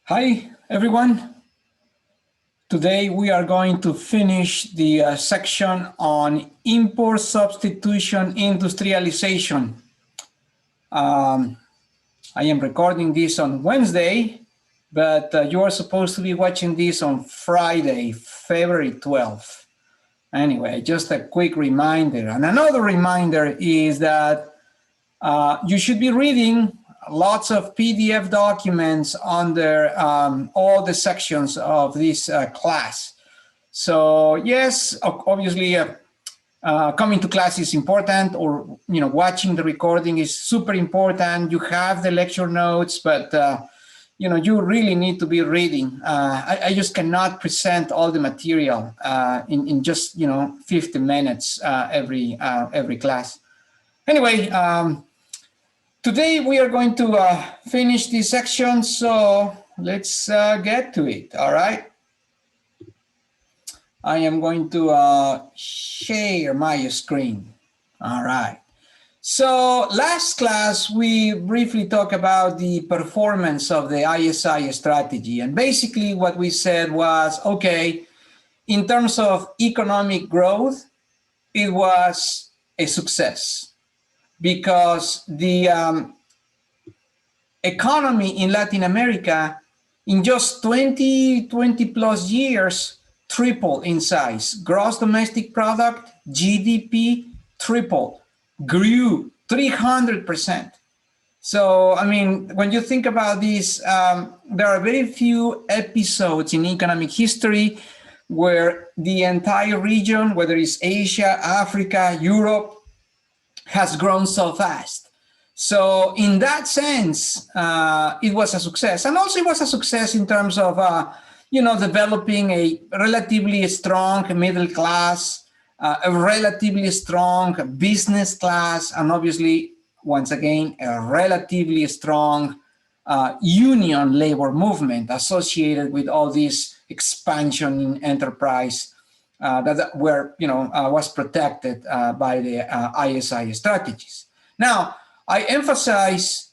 Hi, everyone. Today we are going to finish the section on import substitution industrialization. I am recording this on Wednesday, but you are supposed to be watching this on Friday, February 12th. Anyway, just a quick reminder. And another reminder is that you should be reading lots of PDF documents under all the sections of this class. So yes, obviously coming to class is important, or watching the recording is super important. You have the lecture notes, but you really need to be reading. I just cannot present all the material in just 50 minutes every class. Anyway. Today we are going to finish this section, so let's get to it, all right? I am going to share my screen, all right. So last class, we briefly talked about the performance of the ISI strategy, and basically what we said was, okay, in terms of economic growth, it was a success, because the economy in Latin America in just 20 plus years tripled in size. Gross domestic product, GDP, tripled, grew 300%. So, I mean, when you think about this, there are very few episodes in economic history where the entire region, whether it's Asia, Africa, Europe, has grown so fast. So in that sense, it was a success. And also it was a success in terms of, developing a relatively strong middle class, a relatively strong business class, and obviously, once again, a relatively strong union labor movement associated with all this expansion in enterprise that was protected by the ISI strategies. Now, I emphasize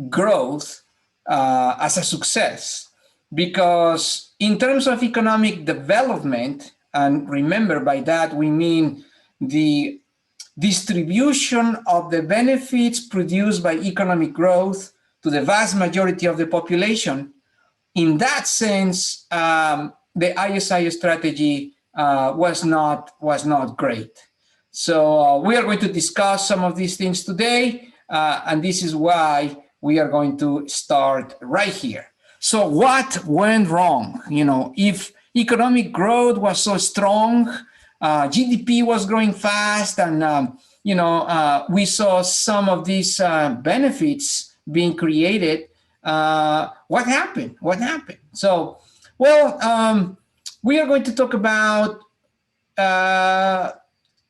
growth as a success because in terms of economic development, and remember by that we mean the distribution of the benefits produced by economic growth to the vast majority of the population, in that sense, the ISI strategy was not great. So we are going to discuss some of these things today, and this is why we are going to start right here. So what went wrong? If economic growth was so strong, GDP was growing fast, and we saw some of these benefits being created, what happened? So, well, we are going to talk about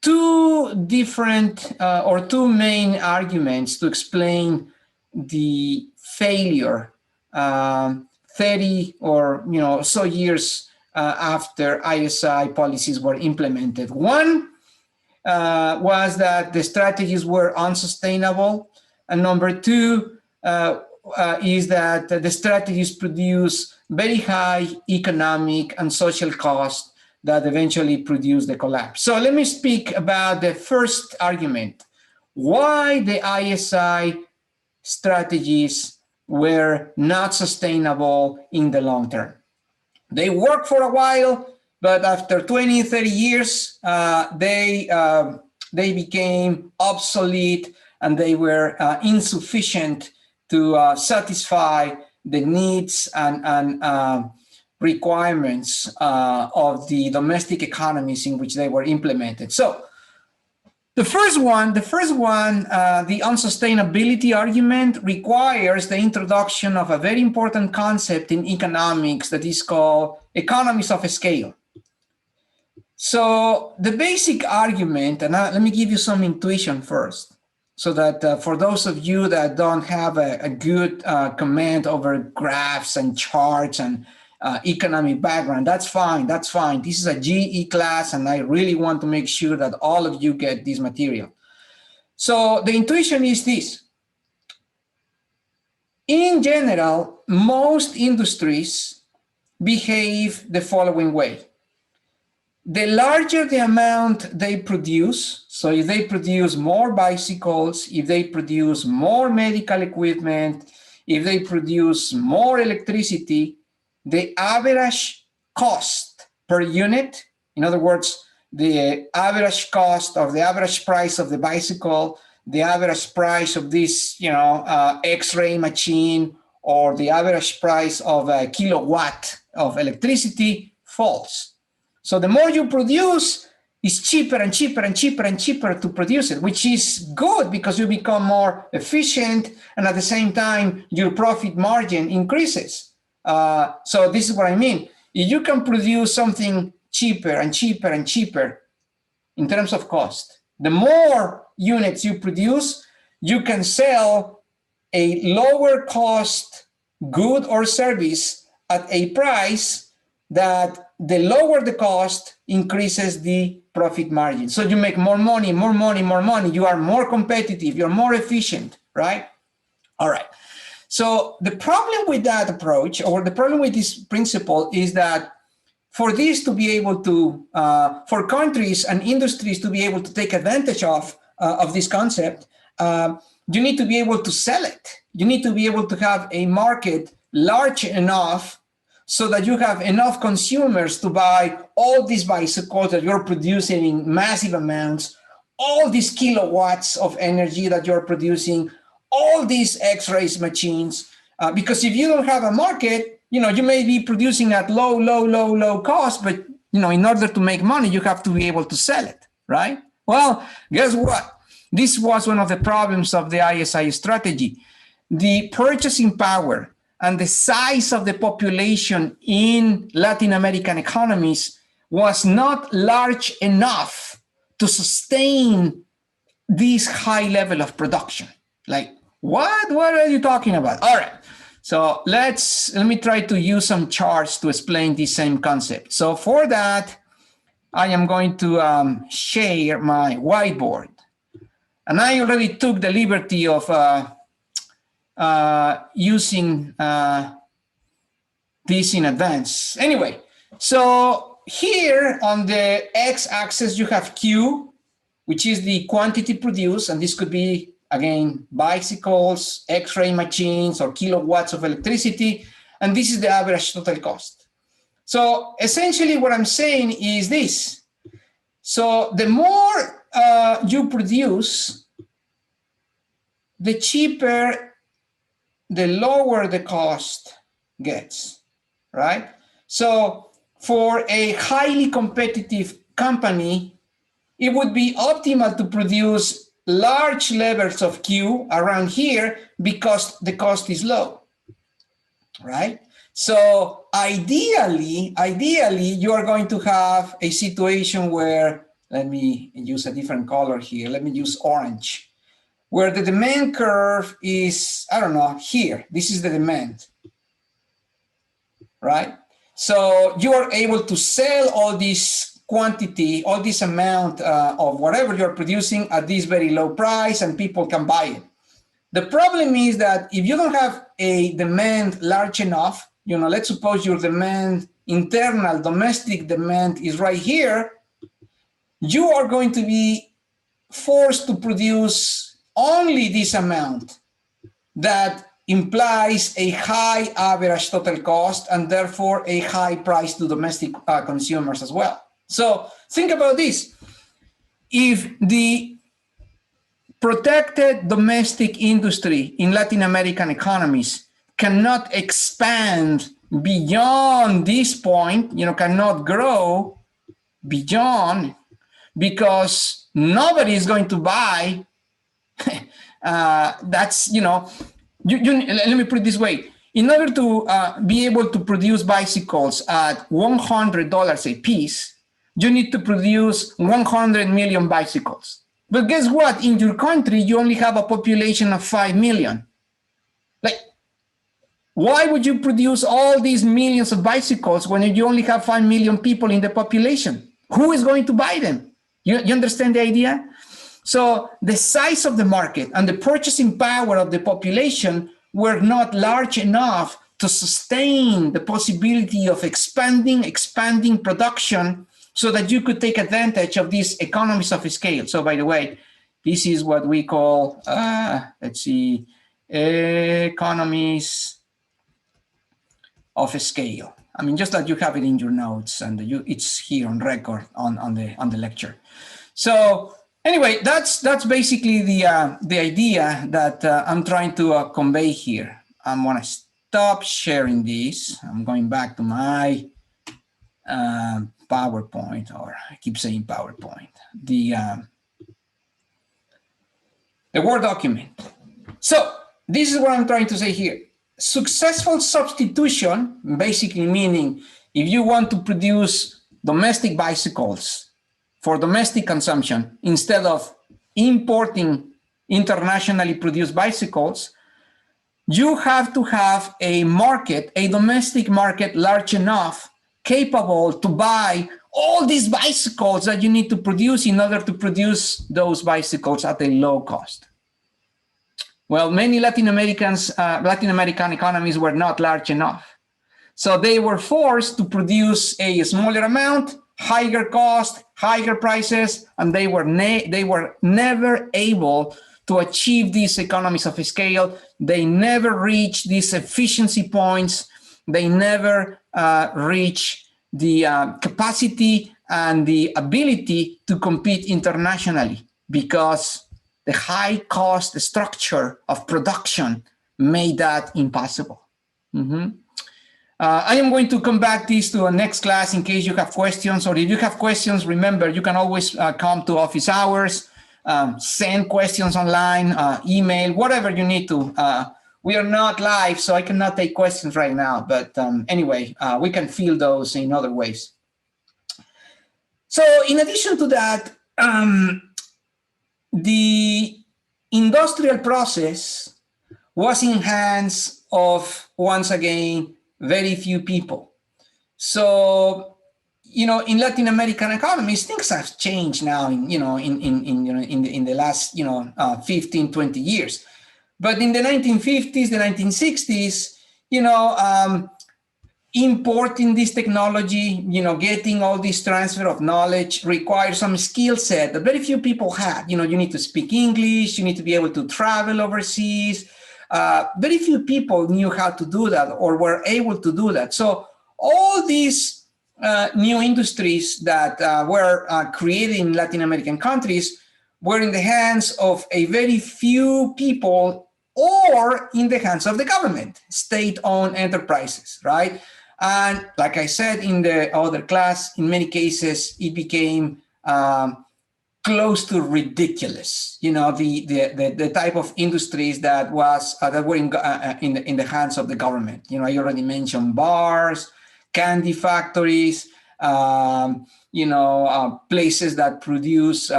two different or two main arguments to explain the failure 30 or so years after ISI policies were implemented. One was that the strategies were unsustainable, and number two is that the strategies produce very high economic and social costs that eventually produce the collapse. So let me speak about the first argument, why the ISI strategies were not sustainable in the long term. They worked for a while, but after 20, 30 years, they became obsolete, and they were insufficient to satisfy the needs and requirements of the domestic economies in which they were implemented. So the first one, the unsustainability argument, requires the introduction of a very important concept in economics that is called economies of scale. So the basic argument, and let me give you some intuition first, so that for those of you that don't have a good command over graphs and charts and economic background, that's fine. This is a GE class, and I really want to make sure that all of you get this material. So the intuition is this. In general, most industries behave the following way. The larger the amount they produce, so if they produce more bicycles, if they produce more medical equipment, if they produce more electricity, the average cost per unit, in other words, the average cost of the average price of the bicycle, the average price of this, X-ray machine, or the average price of a kilowatt of electricity falls. So the more you produce, it's cheaper and cheaper and cheaper and cheaper to produce it, which is good because you become more efficient, and at the same time, your profit margin increases. So this is what I mean. If you can produce something cheaper and cheaper and cheaper in terms of cost, the more units you produce, you can sell a lower cost good or service at a price that the lower the cost increases the profit margin. So you make more money, more money, more money. You are more competitive, you're more efficient, right? All right. So the problem with that approach, or the problem with this principle, is that for this to be able to, for countries and industries to be able to take advantage of this concept, you need to be able to sell it. You need to be able to have a market large enough so that you have enough consumers to buy all these bicycles that you're producing in massive amounts, all these kilowatts of energy that you're producing, all these X-rays machines. Because if you don't have a market, you may be producing at low cost, but in order to make money, you have to be able to sell it, right? Well, guess what? This was one of the problems of the ISI strategy. The purchasing power and the size of the population in Latin American economies was not large enough to sustain this high level of production. Like, what are you talking about? All right. So let me try to use some charts to explain this same concept. So for that, I am going to share my whiteboard. And I already took the liberty of using this in advance. Anyway, so here on the x-axis, you have Q, which is the quantity produced. And this could be, again, bicycles, X-ray machines, or kilowatts of electricity. And this is the average total cost. So essentially what I'm saying is this. So the more you produce, the cheaper, the lower the cost gets, right? So for a highly competitive company, it would be optimal to produce large levels of Q around here because the cost is low, right? So ideally, you are going to have a situation where, let me use a different color here. Let me use orange, where the demand curve is, I don't know, here. This is the demand, right? So you are able to sell all this quantity, all this amount of whatever you're producing at this very low price, and people can buy it. The problem is that if you don't have a demand large enough, let's suppose your demand, internal domestic demand, is right here, you are going to be forced to produce only this amount that implies a high average total cost and therefore a high price to domestic consumers as well. So think about this. If the protected domestic industry in Latin American economies cannot expand beyond this point, cannot grow beyond, because nobody is going to buy, that's, let me put it this way. In order to be able to produce bicycles at $100 a piece, you need to produce 100 million bicycles. But guess what? In your country, you only have a population of 5 million. Like, why would you produce all these millions of bicycles when you only have 5 million people in the population? Who is going to buy them? You understand the idea? So the size of the market and the purchasing power of the population were not large enough to sustain the possibility of expanding production so that you could take advantage of these economies of scale. So by the way, this is what we call, let's see, economies of scale. I mean, just that you have it in your notes and it's here on record on the lecture. So anyway, that's basically the idea that I'm trying to convey here. I'm gonna stop sharing this. I'm going back to my PowerPoint, or I keep saying PowerPoint, the Word document. So this is what I'm trying to say here. Successful substitution, basically meaning if you want to produce domestic bicycles for domestic consumption instead of importing internationally produced bicycles, you have to have a market, a domestic market large enough, capable to buy all these bicycles that you need to produce in order to produce those bicycles at a low cost. Well, many Latin American economies were not large enough. So they were forced to produce a smaller amount, higher cost, higher prices, and they were never able to achieve these economies of scale. They never reached these efficiency points. They never reached the capacity and the ability to compete internationally because the high cost structure of production made that impossible. I am going to come back this to a next class in case you have questions, or if you have questions, remember, you can always come to office hours, send questions online, email, whatever you need to. We are not live, so I cannot take questions right now, but anyway, we can field those in other ways. So in addition to that, the industrial process was in hands of, once again, very few people. So, you know, in Latin American economies, things have changed now in the last, 15, 20 years. But in the 1950s, the 1960s, importing this technology, getting all this transfer of knowledge requires some skill set that very few people had. You need to speak English, you need to be able to travel overseas. Very few people knew how to do that or were able to do that. So all these new industries that were created in Latin American countries were in the hands of a very few people or in the hands of the government, state-owned enterprises, right? And like I said in the other class, in many cases, it became close to ridiculous. The type of industries that were in the hands of the government. I already mentioned bars, candy factories, places that produce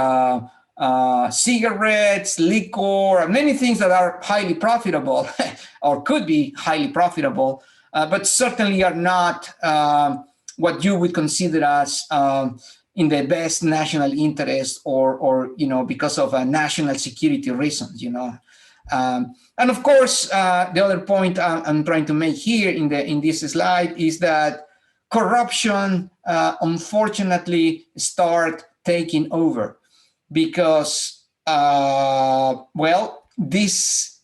cigarettes, liquor, many things that are highly profitable or could be highly profitable, but certainly are not what you would consider as in the best national interest or because of national security reasons, and of course, the other point I'm trying to make here in this slide is that corruption, unfortunately, start taking over because, these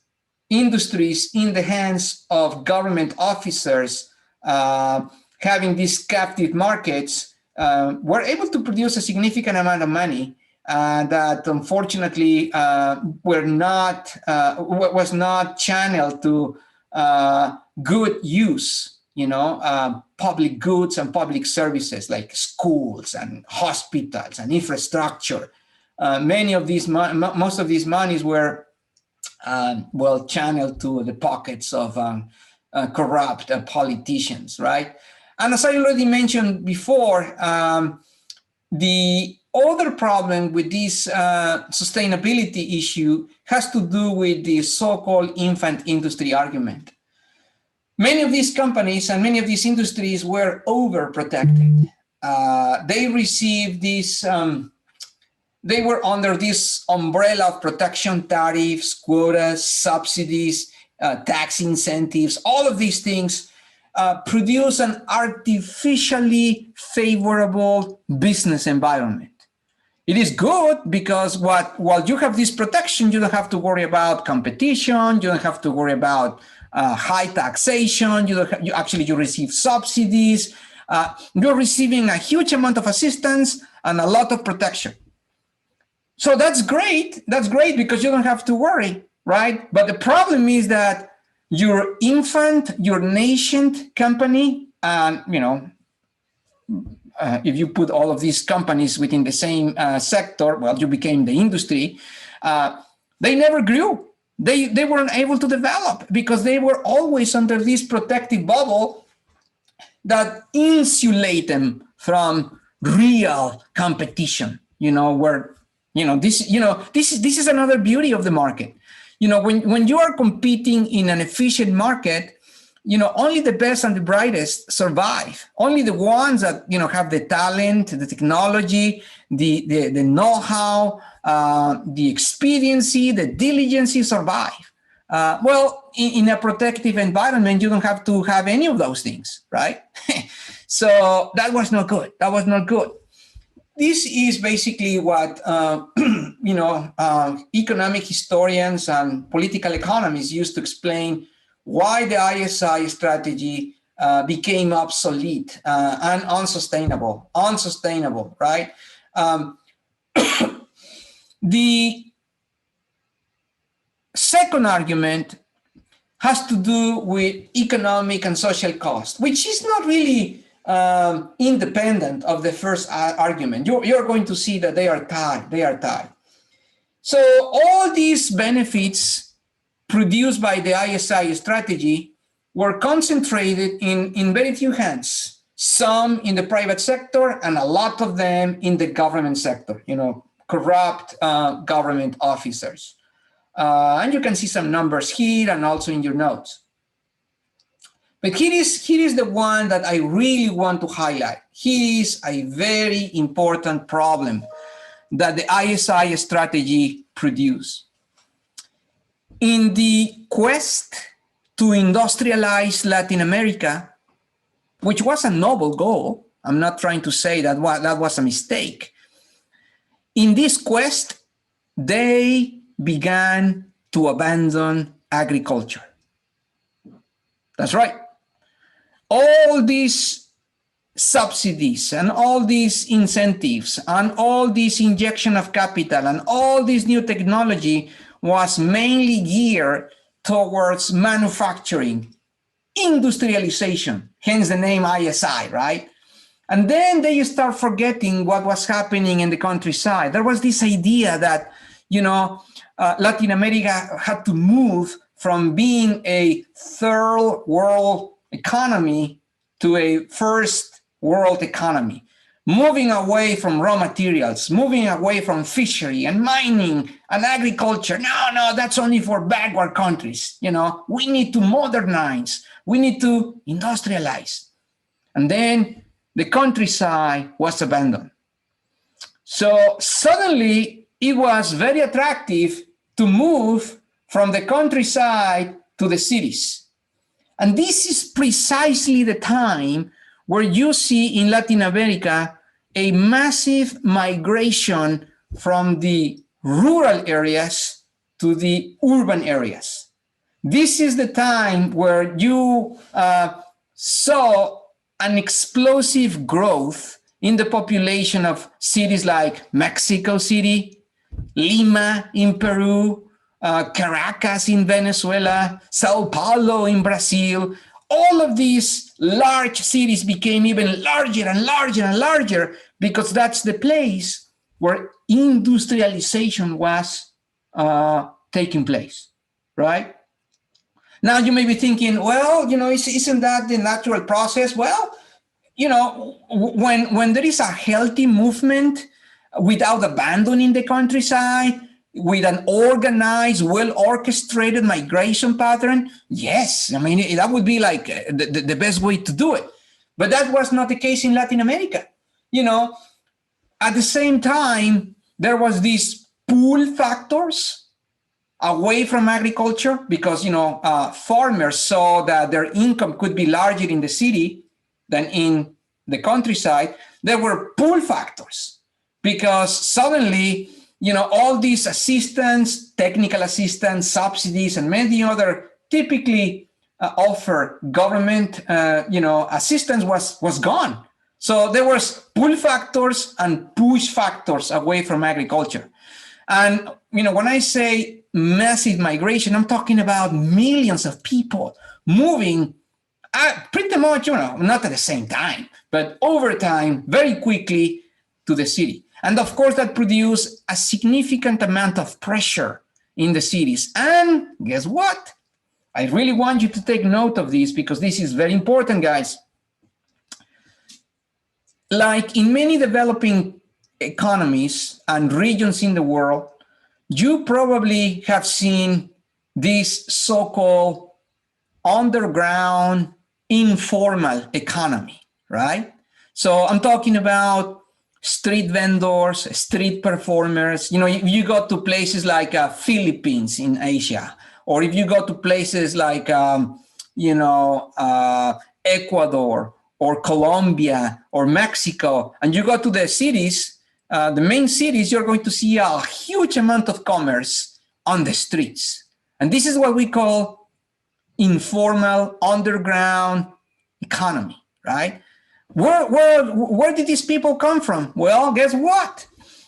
industries in the hands of government officers having these captive markets were able to produce a significant amount of money that unfortunately was not channeled to good use, public goods and public services like schools and hospitals and infrastructure. Most of these monies were channeled to the pockets of corrupt politicians, right? And as I already mentioned before, the other problem with this sustainability issue has to do with the so-called infant industry argument. Many of these companies and many of these industries were overprotected. They received this, they were under this umbrella of protection tariffs, quotas, subsidies, tax incentives, all of these things produce an artificially favorable business environment. It is good because while you have this protection, you don't have to worry about competition, you don't have to worry about high taxation, you receive subsidies, you're receiving a huge amount of assistance and a lot of protection. So that's great because you don't have to worry, right? But the problem is that your infant, your nascent company, and if you put all of these companies within the same sector, well, you became the industry. They never grew. They weren't able to develop because they were always under this protective bubble that insulate them from real competition. This is another beauty of the market. When you are competing in an efficient market, only the best and the brightest survive. Only the ones that, have the talent, the technology, the know-how, the expediency, the diligence survive. In a protective environment, you don't have to have any of those things, right? So that was not good. This is basically what, economic historians and political economists used to explain why the ISI strategy became obsolete and unsustainable, right? The second argument has to do with economic and social cost, which is not really independent of the first argument. You're going to see that they are tied. So all these benefits produced by the ISI strategy were concentrated in very few hands, some in the private sector and a lot of them in the government sector, corrupt government officers. And you can see some numbers here and also in your notes. But here is the one that I really want to highlight. Here is a very important problem that the ISI strategy produced. In the quest to industrialize Latin America, which was a noble goal, I'm not trying to say that was a mistake. In this quest, they began to abandon agriculture. That's right. All these subsidies and all these incentives and all this injection of capital and all this new technology was mainly geared towards manufacturing, industrialization, hence the name ISI, right? And then they start forgetting what was happening in the countryside. There was this idea that, Latin America had to move from being a third world economy to a first world economy, moving away from raw materials, moving away from fishery and mining and agriculture. No, that's only for backward countries. We need to modernize, we need to industrialize. And then the countryside was abandoned. So suddenly it was very attractive to move from the countryside to the cities. And this is precisely the time where you see in Latin America a massive migration from the rural areas to the urban areas. This is the time where you saw an explosive growth in the population of cities like Mexico City, Lima in Peru, Caracas in Venezuela, Sao Paulo in Brazil. All of these large cities became even larger and larger and larger because that's the place where industrialization was taking place, right? Now you may be thinking, well, isn't that the natural process? Well, when there is a healthy movement without abandoning the countryside, with an organized, well-orchestrated migration pattern, yes, that would be like the best way to do it. But that was not the case in Latin America. At the same time, there was these pull factors away from agriculture because, farmers saw that their income could be larger in the city than in the countryside. There were pull factors because suddenly, all these assistance, technical assistance, subsidies, and many other typically offer government, assistance was gone. So there was pull factors and push factors away from agriculture. And, when I say massive migration, I'm talking about millions of people moving pretty much, not at the same time, but over time, very quickly to the city. And of course, that produced a significant amount of pressure in the cities. And guess what? I really want you to take note of this because this is very important, guys. Like in many developing economies and regions in the world, you probably have seen this so-called underground informal economy, right? So I'm talking about street vendors, street performers. If you go to places like Philippines in Asia, or if you go to places like, Ecuador or Colombia or Mexico, and you go to the cities, the main cities, you're going to see a huge amount of commerce on the streets. And this is what we call informal underground economy, right? Where did these people come from? Well, guess what?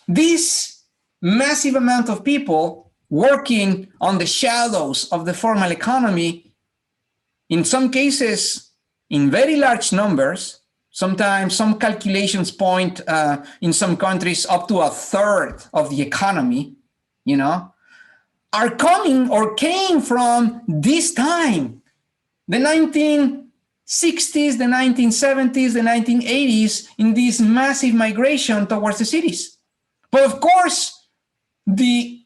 This massive amount of people working on the shadows of the formal economy, in some cases, in very large numbers. Sometimes some calculations point in some countries up to a third of the economy, are coming or came from this time, the 1960s, the 1970s, the 1980s, in this massive migration towards the cities. But of course, the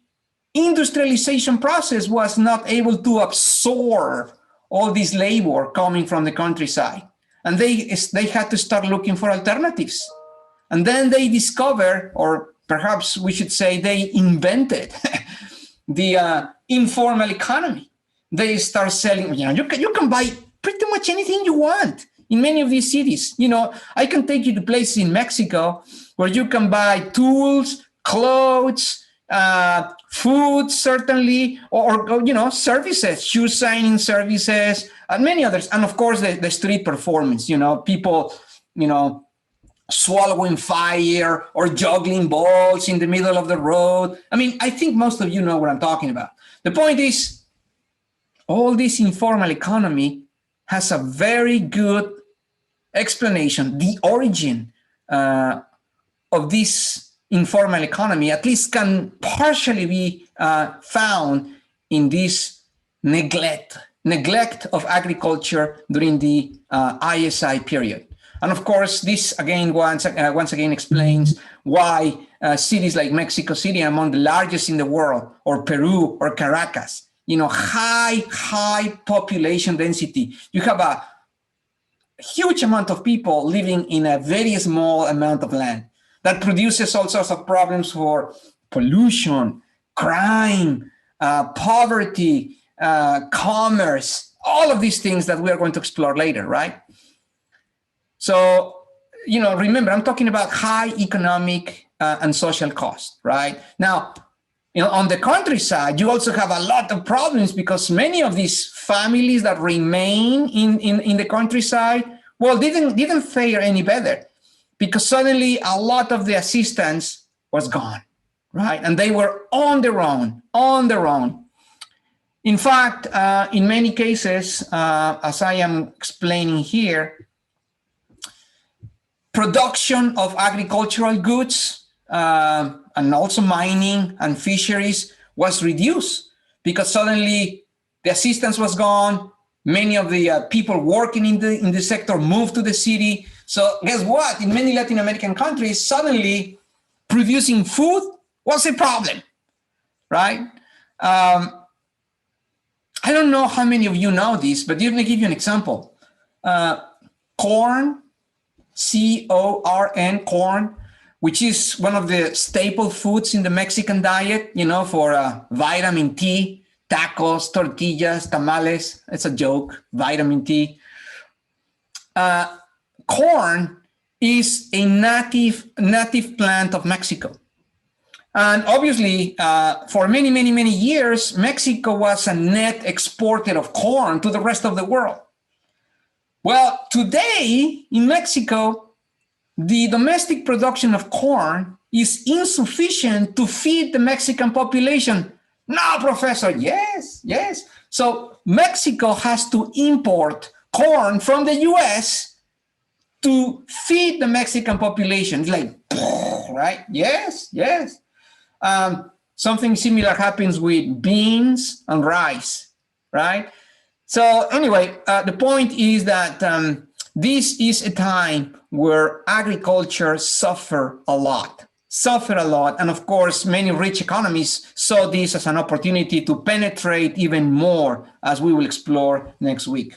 industrialization process was not able to absorb all this labor coming from the countryside. And they had to start looking for alternatives. And then they discovered, or perhaps we should say they invented the informal economy. They start selling, you can buy pretty much anything you want in many of these cities. I can take you to places in Mexico where you can buy tools, clothes, food, certainly, or services, shoe signing services, and many others. And of course, the street performance, people, swallowing fire or juggling balls in the middle of the road. I mean, I think most of you know what I'm talking about. The point is, all this informal economy has a very good explanation. The origin of this informal economy at least can partially be found in this neglect of agriculture during the ISI period. And of course, this again once again explains why cities like Mexico City are among the largest in the world, or Peru or Caracas, high population density. You have a huge amount of people living in a very small amount of land that produces all sorts of problems for pollution, crime, poverty, commerce, all of these things that we are going to explore later, right? So, remember, I'm talking about high economic and social cost, right? Now, on the countryside, you also have a lot of problems because many of these families that remain in the countryside, well, didn't fare any better because suddenly a lot of the assistance was gone, right? And they were on their own. In fact, in many cases, as I am explaining here, production of agricultural goods and also mining and fisheries was reduced because suddenly the assistance was gone. Many of the people working in the sector moved to the city. So guess what? In many Latin American countries, suddenly producing food was a problem, right? I don't know how many of you know this, but let me give you an example. Corn, C-O-R-N, corn, which is one of the staple foods in the Mexican diet, you know, for vitamin T, tacos, tortillas, tamales. It's a joke, vitamin T. Corn is a native plant of Mexico. And obviously, for many, many, many years, Mexico was a net exporter of corn to the rest of the world. Well, today in Mexico, the domestic production of corn is insufficient to feed the Mexican population. No, Professor, yes, yes. So Mexico has to import corn from the US to feed the Mexican population. It's like, right? Yes, yes. Something similar happens with beans and rice, right? So anyway, the point is that this is a time where agriculture suffered a lot. And of course, many rich economies saw this as an opportunity to penetrate even more, as we will explore next week.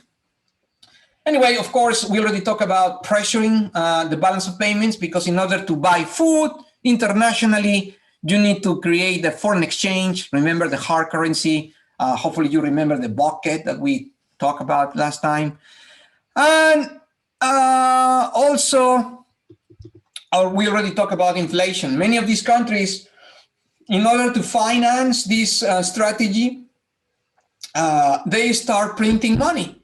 Anyway, of course, we already talked about pressuring the balance of payments, because in order to buy food internationally, you need to create the foreign exchange. Remember the hard currency. Hopefully you remember the bucket that we talked about last time. And also, we already talked about inflation. Many of these countries, in order to finance this strategy, they start printing money.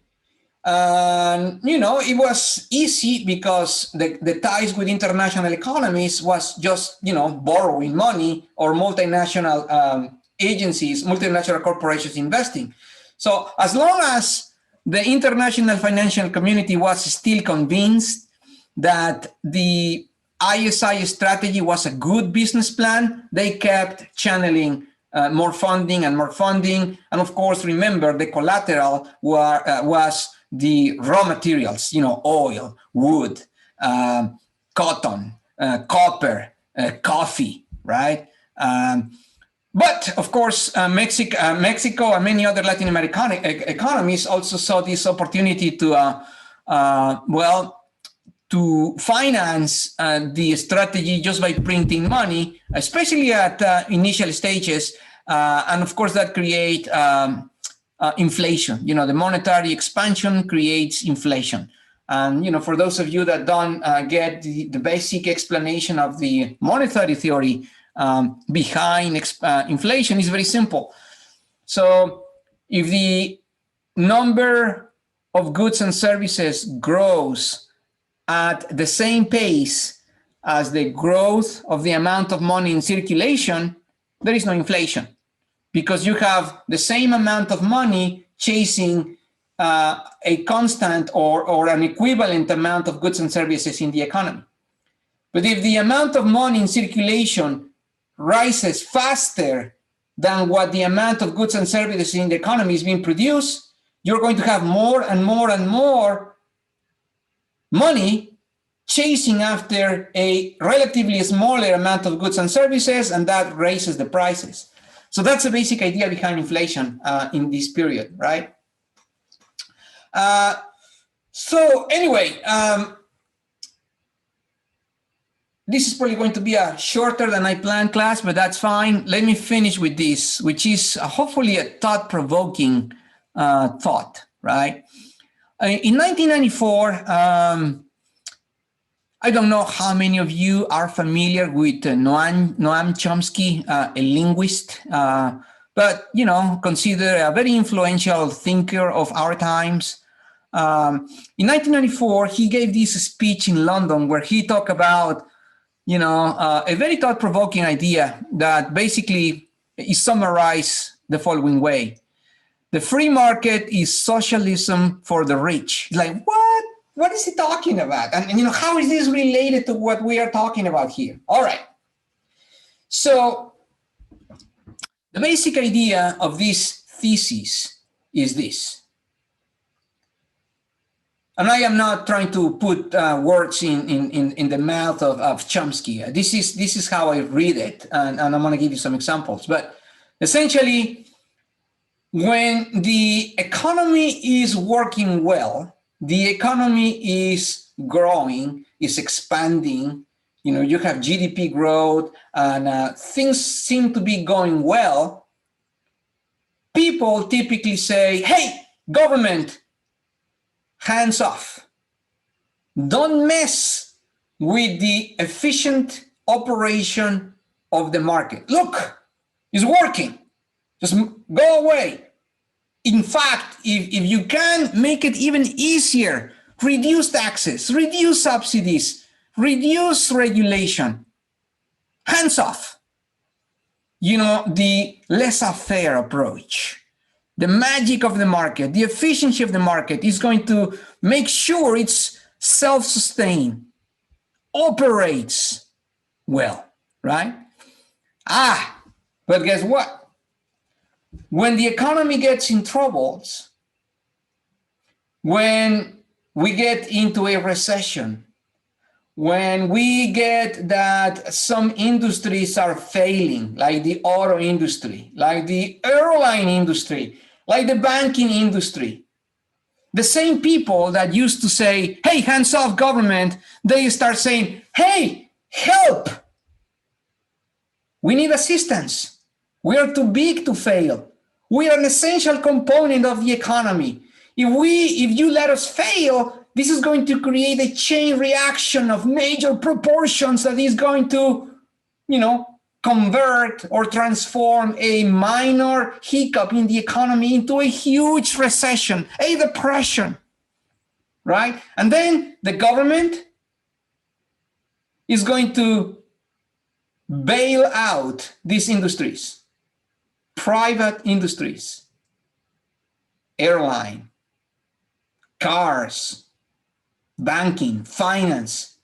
You know, it was easy because the ties with international economies was just, you know, borrowing money, or multinational agencies, multinational corporations investing. So as long as the international financial community was still convinced that the ISI strategy was a good business plan, they kept channeling more funding and more funding. And of course, remember, the collateral was the raw materials, you know, oil, wood, cotton, copper, coffee, right? But of course, Mexico and many other Latin American economies also saw this opportunity to, to finance the strategy just by printing money, especially at initial stages. And of course, that create inflation. You know, the monetary expansion creates inflation. And, you know, for those of you that don't get the basic explanation of the monetary theory behind inflation, is very simple. So if the number of goods and services grows at the same pace as the growth of the amount of money in circulation, there is no inflation, because you have the same amount of money chasing a constant or an equivalent amount of goods and services in the economy. But if the amount of money in circulation rises faster than what the amount of goods and services in the economy is being produced, you're going to have more and more and more money chasing after a relatively smaller amount of goods and services, and that raises the prices. So that's the basic idea behind inflation in this period, right? So anyway, this is probably going to be a shorter than I planned class, but that's fine. Let me finish with this, which is hopefully a thought-provoking thought, right? In 1994, I don't know how many of you are familiar with Noam Chomsky, a linguist, but, you know, considered a very influential thinker of our times. In 1994, he gave this speech in London where he talked about, you know, a very thought-provoking idea that basically is summarized the following way. The free market is socialism for the rich. Like, what? What is he talking about? And, you know, how is this related to what we are talking about here? All right. So the basic idea of this thesis is this. And I am not trying to put words in the mouth of Chomsky. This is how I read it, and I'm going to give you some examples. But essentially, when the economy is working well, the economy is growing, is expanding, you have GDP growth and things seem to be going well, people typically say, hey, government, hands off. Don't mess with the efficient operation of the market. Look, it's working. Just go away. In fact, if you can make it even easier, reduce taxes, reduce subsidies, reduce regulation, hands off. The laissez-faire approach, the magic of the market, the efficiency of the market is going to make sure it's self-sustained, operates well, right? But guess what? When the economy gets in troubles, when we get into a recession, when we get that some industries are failing, like the auto industry, like the airline industry, like the banking industry, the same people that used to say, hey, hands off government, they start saying, hey, help. We need assistance. We are too big to fail. We are an essential component of the economy. If you let us fail, this is going to create a chain reaction of major proportions that is going to, convert or transform a minor hiccup in the economy into a huge recession, a depression, right? And then the government is going to bail out these industries, private industries, airline, cars, banking, finance.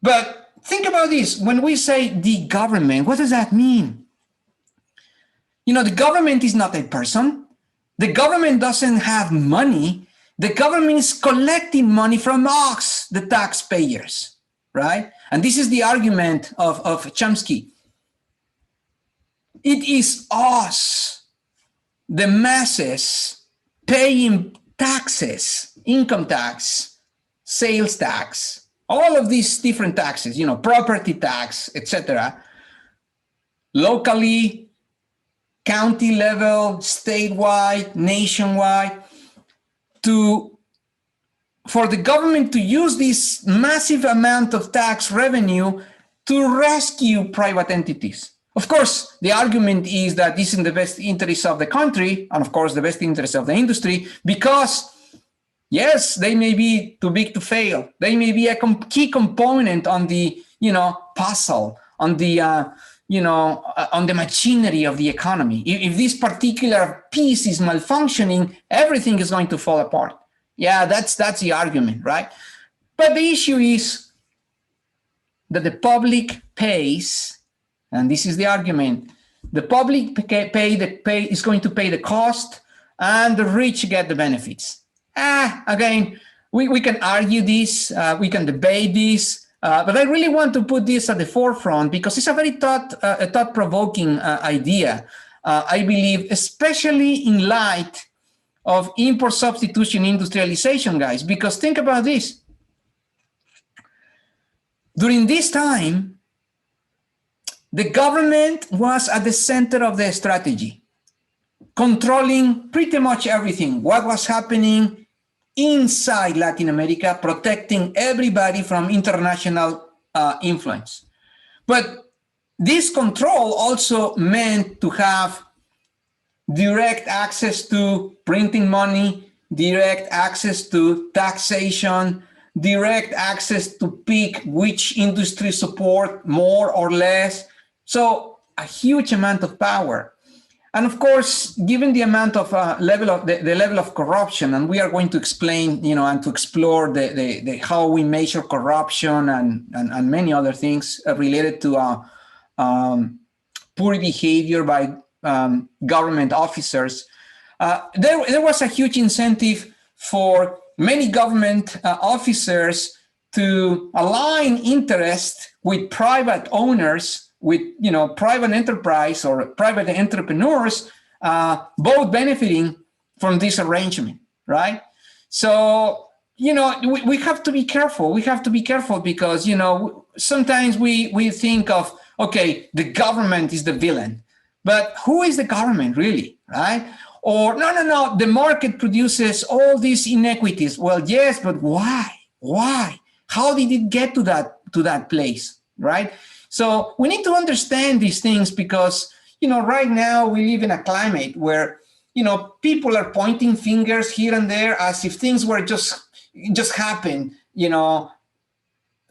But think about this. When we say the government, what does that mean? The government is not a person. The government doesn't have money. The government is collecting money from us, the taxpayers, right? And this is the argument of Chomsky. It is us, the masses, paying taxes, income tax, sales tax, all of these different taxes, property tax, etc., locally, county level, statewide, nationwide, for the government to use this massive amount of tax revenue to rescue private entities. Of course, the argument is that this is in the best interest of the country, and of course, the best interest of the industry, because yes, they may be too big to fail. They may be a key component on the, puzzle, on the, on the machinery of the economy. If this particular piece is malfunctioning, everything is going to fall apart. Yeah, that's the argument, right? But the issue is that the public pays, and this is the argument, the public is going to pay the cost, and the rich get the benefits. Again, we can argue this, we can debate this, but I really want to put this at the forefront because it's a very thought-provoking idea, I believe, especially in light of import substitution industrialization, guys, because think about this. During this time, the government was at the center of the strategy, controlling pretty much everything, what was happening inside Latin America, protecting everybody from international influence. But this control also meant to have direct access to printing money, direct access to taxation, direct access to pick which industry support more or less. So a huge amount of power. And of course, given the amount of level of corruption, and we are going to explain, and to explore the how we measure corruption and many other things related to poor behavior by government officers, there was a huge incentive for many government officers to align interest with private owners, with private enterprise or private entrepreneurs, both benefiting from this arrangement, right? So you know, we have to be careful. We have to be careful because, you know, sometimes we think of, okay, the government is the villain, but who is the government really, right? Or no, the market produces all these inequities. Well, yes, but why? Why? How did it get to that place, right? So we need to understand these things because, you know, right now we live in a climate where, you know, people are pointing fingers here and there as if things were just happen, you know,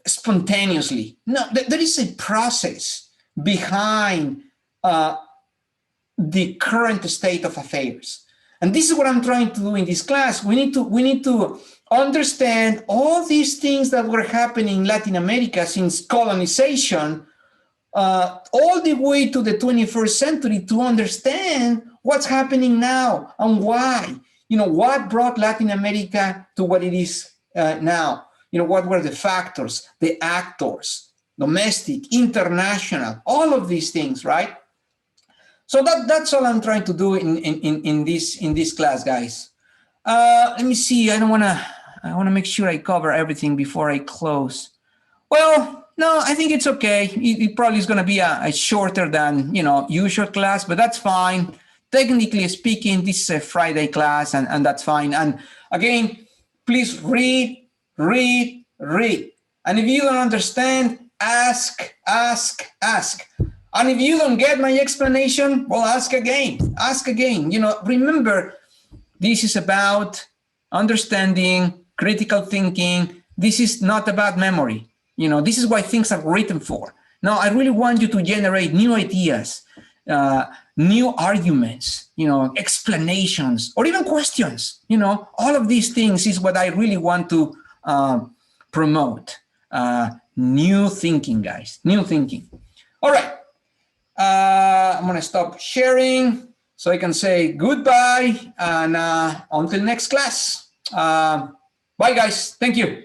spontaneously. No, there is a process behind the current state of affairs. And this is what I'm trying to do in this class. We need to understand all these things that were happening in Latin America since colonization, all the way to the 21st century to understand what's happening now and why. You know, what brought Latin America to what it is now? You know, what were the factors, the actors, domestic, international, all of these things, right? So that's all I'm trying to do in this class, guys. Let me see. I want to make sure I cover everything before I close. Well, no, I think it's okay. It probably is going to be a shorter than, you know, usual class, but that's fine. Technically speaking, this is a Friday class, and that's fine. And again, please read. And if you don't understand, ask. And if you don't get my explanation, well, ask again. You know, remember, this is about understanding, critical thinking. This is not about memory. You know, this is why things are written for. Now, I really want you to generate new ideas, new arguments, you know, explanations, or even questions. You know, all of these things is what I really want to promote. New thinking, guys, new thinking. All right. I'm going to stop sharing so I can say goodbye and until next class. Bye, guys. Thank you.